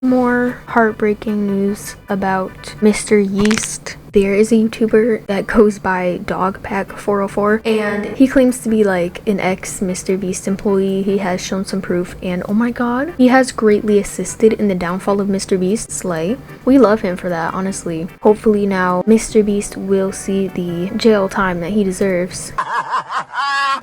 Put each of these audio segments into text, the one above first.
More heartbreaking news about Mr. Yeast. There is a YouTuber that goes by Dogpack404 and he claims to be like an ex Mr.Beast employee. He has shown some proof and oh my god, he has greatly assisted in the downfall of Mr.Beast. Slay. We love him for that, honestly. Hopefully now Mr.Beast will see the jail time that he deserves.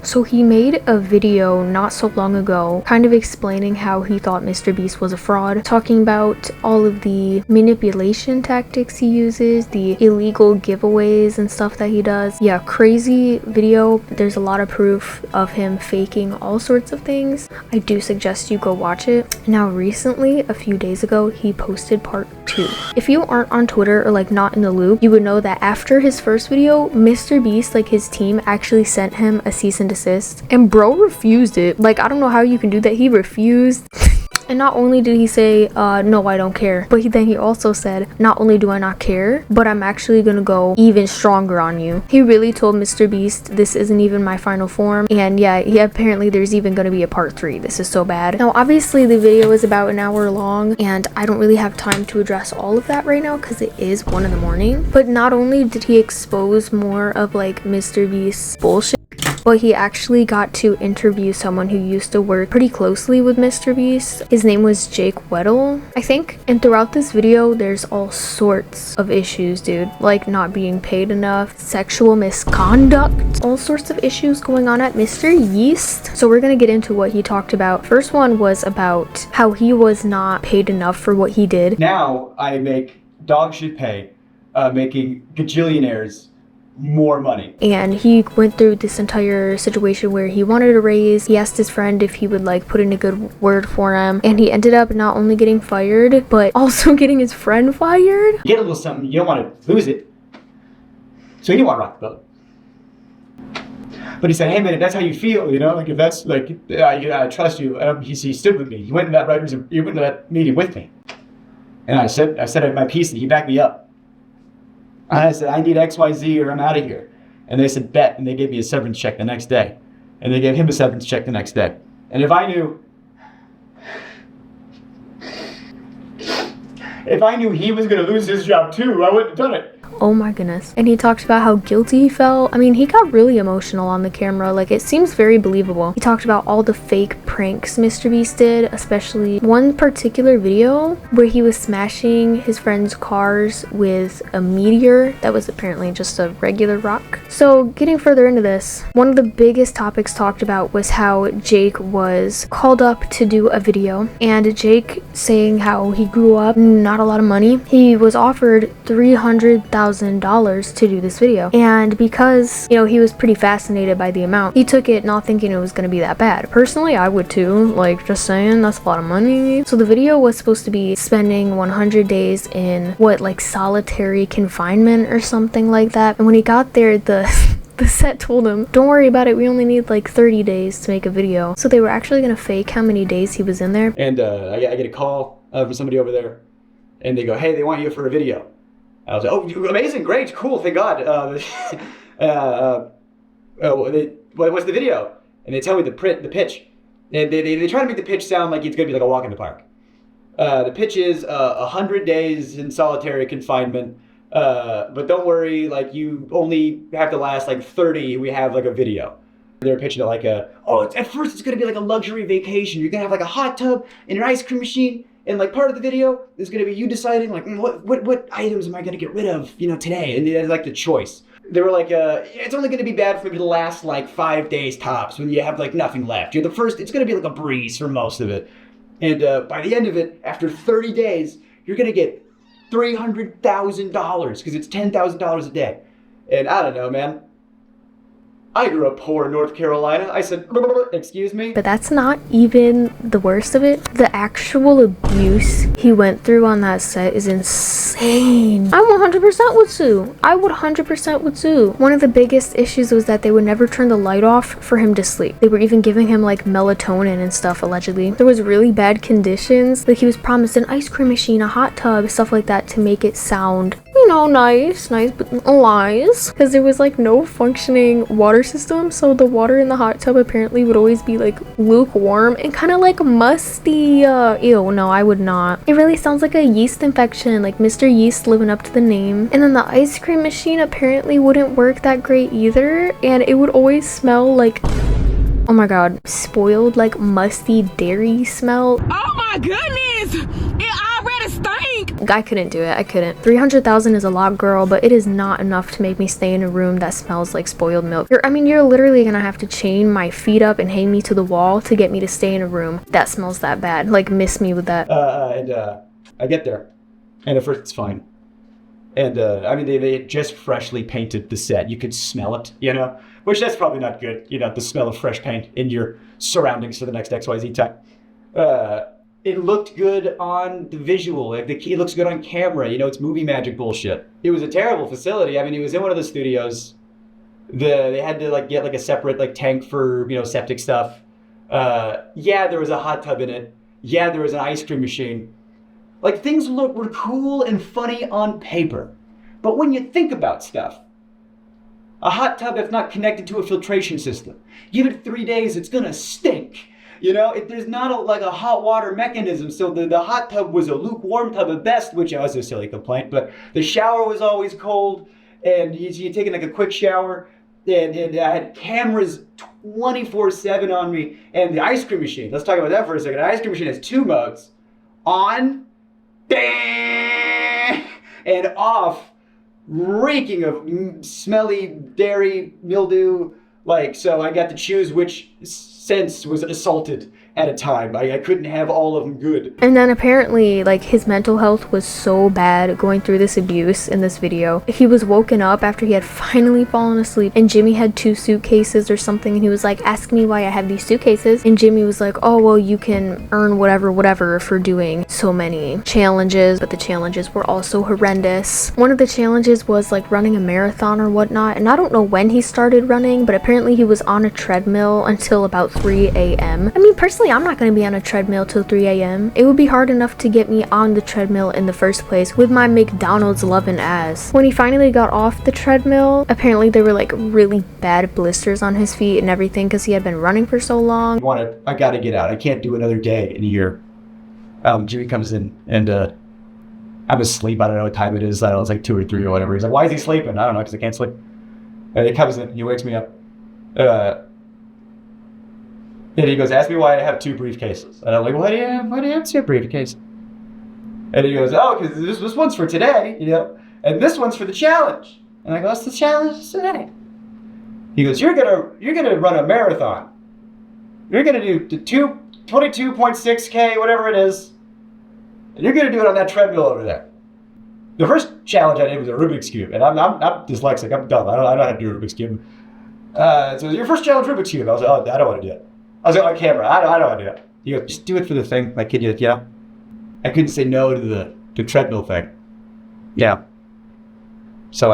So he made a video not so long ago kind of explaining how he thought Mr.Beast was a fraud, talking about all of the manipulation tactics he uses, the illegal giveaways and stuff that he does. Yeah, crazy video. There's a lot of proof of him faking all sorts of things. I do suggest you go watch it. Now recently, a few days ago, he posted part 2. If you aren't on Twitter or like not in the loop, you would know that after his first video, Mr.Beast, like his team, actually sent him a cease and desist and bro refused it. Like, I don't know how you can do that. He refused. And not only did he say, no, I don't care, but then he also said, not only do I not care, but I'm actually gonna go even stronger on you. He really told Mr.Beast, this isn't even my final form. And yeah, apparently there's even gonna be a part 3. This is so bad. Now, obviously the video is about an hour long and I don't really have time to address all of that right now because it is 1 in the morning. But not only did he expose more of like Mr.Beast's bullshit, but he actually got to interview someone who used to work pretty closely with Mr.Beast. His name was Jake Weddle, I think. And throughout this video, there's all sorts of issues, dude. Like not being paid enough, sexual misconduct, all sorts of issues going on at Mr. Yeast. So we're gonna get into what he talked about. First one was about how he was not paid enough for what he did. Now I make dog shit pay, making gajillionaires more money. And he went through this entire situation where he wanted a raise. He asked his friend if he would like put in a good word for him, and he ended up not only getting fired but also getting his friend fired. You get a little something, you don't want to lose it, so you don't want to rock the boat. But he said, hey man, if that's how you feel, you know, like if that's like I trust you. He stood with me. He went to that meeting with me, and I said my piece and he backed me up. I said, I need XYZ or I'm out of here. And they said, bet. And they gave me a severance check the next day. And they gave him a severance check the next day. And if I knew he was going to lose his job too, I wouldn't have done it. Oh my goodness. And he talked about how guilty he felt. I mean, he got really emotional on the camera. Like, it seems very believable. He talked about all the fake pranks Mr.Beast did, especially one particular video where he was smashing his friend's cars with a meteor that was apparently just a regular rock. So getting further into this, one of the biggest topics talked about was how Jake was called up to do a video, and Jake saying how he grew up not a lot of money. He was offered $300,000 to do this video, and because, you know, he was pretty fascinated by the amount, he took it not thinking it was going to be that bad. Personally, I would too, like, just saying, that's a lot of money. So the video was supposed to be spending 100 days in what, like solitary confinement or something like that. And when he got there, the set told him, don't worry about it, we only need like 30 days to make a video. So they were actually gonna fake how many days he was in there. And I get a call from somebody over there, and they go, hey, they want you for a video. I was like, oh, amazing, great, cool, thank God. What's the video? And they tell me the pitch. And they try to make the pitch sound like it's going to be like a walk in the park. The pitch is 100 days in solitary confinement. But don't worry, like you only have to last like 30. We have like a video. They're pitching it like at first it's going to be like a luxury vacation. You're going to have like a hot tub and an ice cream machine. And like part of the video is going to be you deciding like what items am I going to get rid of, you know, today, and it's like the choice. They were like, it's only going to be bad for me to last like 5 days tops when you have like nothing left. You're the first. It's going to be like a breeze for most of it, and by the end of it, after 30 days, you're going to get $300,000 because it's $10,000 a day. And I don't know, man. I grew up poor in North Carolina. I said, excuse me? But that's not even the worst of it. The actual abuse he went through on that set is insane. I 100% would sue. I would 100% would sue. One of the biggest issues was that they would never turn the light off for him to sleep. They were even giving him like melatonin and stuff, allegedly. There was really bad conditions. Like he was promised an ice cream machine, a hot tub, stuff like that to make it sound, you you know, nice, but lies. Because there was like no functioning water system, so the water in the hot tub apparently would always be like lukewarm and kind of like musty. Ew, no, I would not. It really sounds like a yeast infection, like Mr. Yeast living up to the name. And then the ice cream machine apparently wouldn't work that great either, and it would always smell like, oh my god, spoiled, like musty dairy smell. Oh my goodness! It already stink! I couldn't do it. I couldn't. 300,000 is a lot, girl, but it is not enough to make me stay in a room that smells like spoiled milk. You're literally gonna have to chain my feet up and hang me to the wall to get me to stay in a room that smells that bad. Like, miss me with that. I get there, and at first it's fine. And, they had just freshly painted the set. You could smell it, you know? Which, that's probably not good, you know, the smell of fresh paint in your surroundings for the next XYZ time. It looked good on the visual. It looks good on camera. You know, it's movie magic bullshit. It was a terrible facility. I mean, it was in one of the studios. They had to, like, get, like, a separate, like, tank for, you know, septic stuff. Yeah, there was a hot tub in it. Yeah, there was an ice cream machine. Like, things were cool and funny on paper. But when you think about stuff, a hot tub that's not connected to a filtration system, give it 3 days, it's gonna stink. You know, there's not a hot water mechanism, so the hot tub was a lukewarm tub at best, which was a silly complaint, but the shower was always cold, and you're taking like a quick shower, and I had cameras 24/7 on me, and the ice cream machine, let's talk about that for a second. The ice cream machine has 2 modes, on, and off, reeking of smelly dairy mildew. Like, so I got to choose which sense was assaulted at a time. I couldn't have all of them good. And then apparently, like, his mental health was so bad going through this abuse in this video. He was woken up after he had finally fallen asleep, and Jimmy had 2 suitcases or something, and he was like, ask me why I have these suitcases. And Jimmy was like, oh, well, you can earn whatever for doing so many challenges, but the challenges were also horrendous. One of the challenges was like running a marathon or whatnot, and I don't know when he started running, but apparently he was on a treadmill until about 3 a.m. I mean, personally, I'm not going to be on a treadmill till 3 a.m. It would be hard enough to get me on the treadmill in the first place with my McDonald's loving ass. When he finally got off the treadmill, apparently there were like really bad blisters on his feet and everything because he had been running for so long. I gotta get out. I can't do another day in a year. Jimmy comes in and I'm asleep. I don't know what time it is. I don't know, it's like 2 or 3 or whatever. He's like, why is he sleeping? I don't know, because I can't sleep. And he comes in, he wakes me up. And he goes, ask me why I have 2 briefcases. And I'm like, why do you have 2 briefcases? And he goes, oh, because this one's for today, you know, and this one's for the challenge. And I go, what's the challenge today? He goes, you're gonna run a marathon. You're gonna do the 22.6K, whatever it is. And you're gonna do it on that treadmill over there. The first challenge I did was a Rubik's Cube, and I'm dyslexic, I'm dumb, I don't know how to do a Rubik's Cube. So your first challenge, Rubik's Cube. I was like, oh, I don't want to do it. I was like, on camera, I don't want to do it. He goes, just do it for the thing. Like, kid, you know? I couldn't say no to the treadmill thing. Yeah. So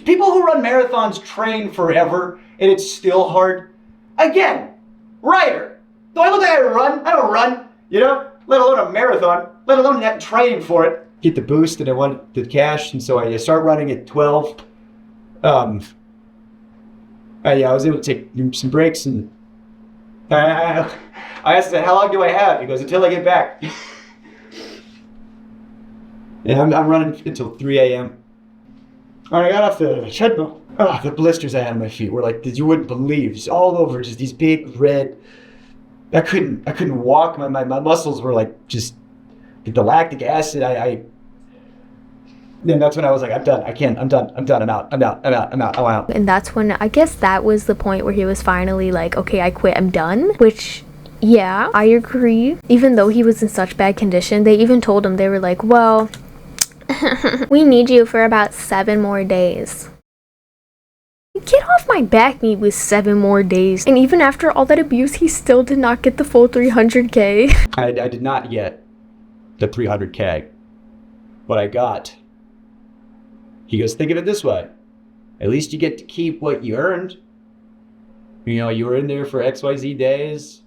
people who run marathons train forever, and it's still hard. Again, writer. Do I look like I run? I don't run, you know? Let alone a marathon, let alone that training for it. Get the boost, and I want the cash, and so I start running at 12. I was able to take some breaks, and I asked him, how long do I have? He goes, until I get back. And I'm running until 3 a.m. When I got off the treadmill, the blisters I had on my feet were like, you wouldn't believe, just all over, just these big red. I couldn't walk. My muscles were like just the lactic acid. Then that's when I was like, I'm done. I can't. I'm done. I'm out. I'm out. And that's when, I guess that was the point where he was finally like, okay, I quit. I'm done. Which, yeah, I agree. Even though he was in such bad condition, they even told him, they were like, well, we need you for about 7 more days. Get off my back, me with 7 more days. And even after all that abuse, he still did not get the full 300K. I did not get the 300K. What I got, he goes, think of it this way. At least you get to keep what you earned. You know, you were in there for XYZ days.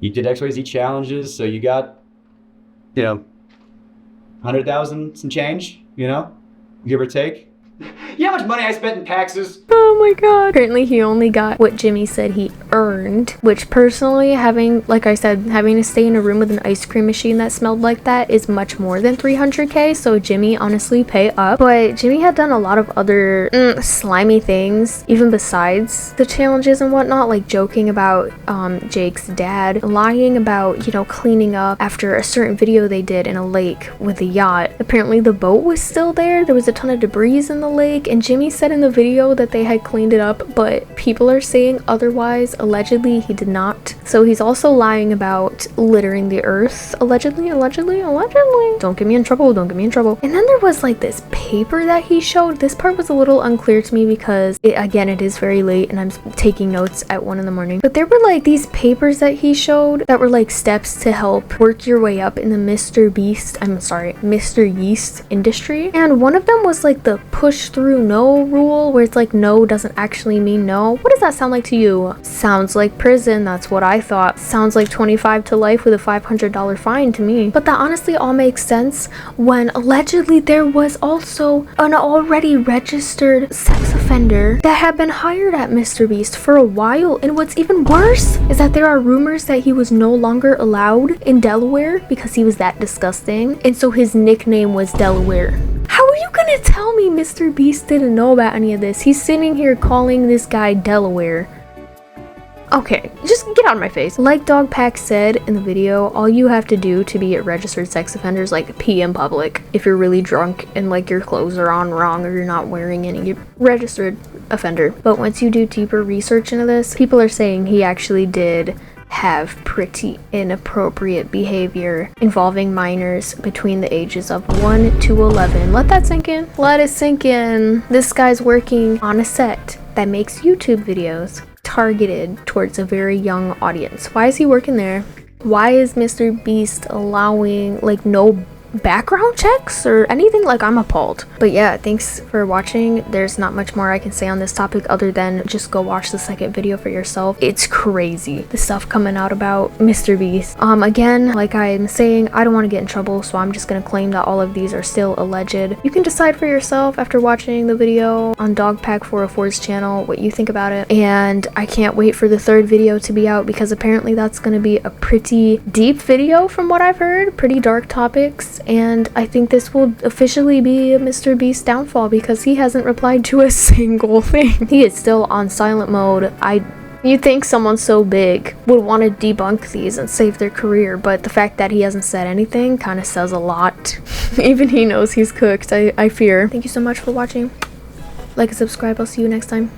You did XYZ challenges, so you got, 100,000 some change, you know? give or take. You know how much money I spent in taxes? Oh my god. Apparently he only got what Jimmy said he earned, which personally, like I said, having to stay in a room with an ice cream machine that smelled like that is much more than 300k, so Jimmy, honestly, pay up. But Jimmy had done a lot of other slimy things, even besides the challenges and whatnot, like joking about Jake's dad, lying about, you know, cleaning up after a certain video they did in a lake with a yacht. Apparently the boat was still there. There was a ton of debris in the lake, and Jimmy said in the video that they had cleaned it up, but people are saying otherwise. Allegedly he did not. So he's also lying about littering the earth. Allegedly. Don't get me in trouble. And then there was like this paper that he showed. This part was a little unclear to me because it is very late and I'm taking notes at 1 in the morning. But there were like these papers that he showed that were like steps to help work your way up in the Mr. Yeast industry. And one of them was like the push through no rule, where it's like no doesn't actually mean no. What does that sound like to you? Sounds like prison. That's what I thought. Sounds like 25 to life with a $500 fine to me. But that honestly all makes sense when allegedly there was also an already registered sex offender that had been hired at Mr.Beast for a while. And what's even worse is that there are rumors that he was no longer allowed in Delaware because he was that disgusting, and so his nickname was Delaware. How are you gonna tell me Mr. Beast didn't know about any of this? He's sitting here calling this guy Delaware. Okay, just get out of my face. Like Dogpack said in the video, all you have to do to be a registered sex offender is like pee in public. If you're really drunk and like your clothes are on wrong or you're not wearing any, you're registered offender. But once you do deeper research into this, people are saying he actually did have pretty inappropriate behavior involving minors between the ages of 1 to 11. Let that sink in. Let it sink in. This guy's working on a set that makes YouTube videos targeted towards a very young audience. Why is he working there? Why is Mr. Beast allowing like no background checks or anything? Like, I'm appalled. But yeah, thanks for watching. There's not much more I can say on this topic other than just go watch the second video for yourself. It's crazy, the stuff coming out about Mr. Beast. Again, like I'm saying, I don't want to get in trouble, so I'm just gonna claim that all of these are still alleged. You can decide for yourself after watching the video on Dogpack 404's channel what you think about it. And I can't wait for the third video to be out because apparently that's gonna be a pretty deep video from what I've heard. Pretty dark topics. And I think this will officially be a Mr. Beast downfall because he hasn't replied to a single thing. He is still on silent mode. You'd think someone so big would want to debunk these and save their career, but the fact that he hasn't said anything kind of says a lot. Even he knows he's cooked, I fear. Thank you so much for watching. Like and subscribe. I'll see you next time.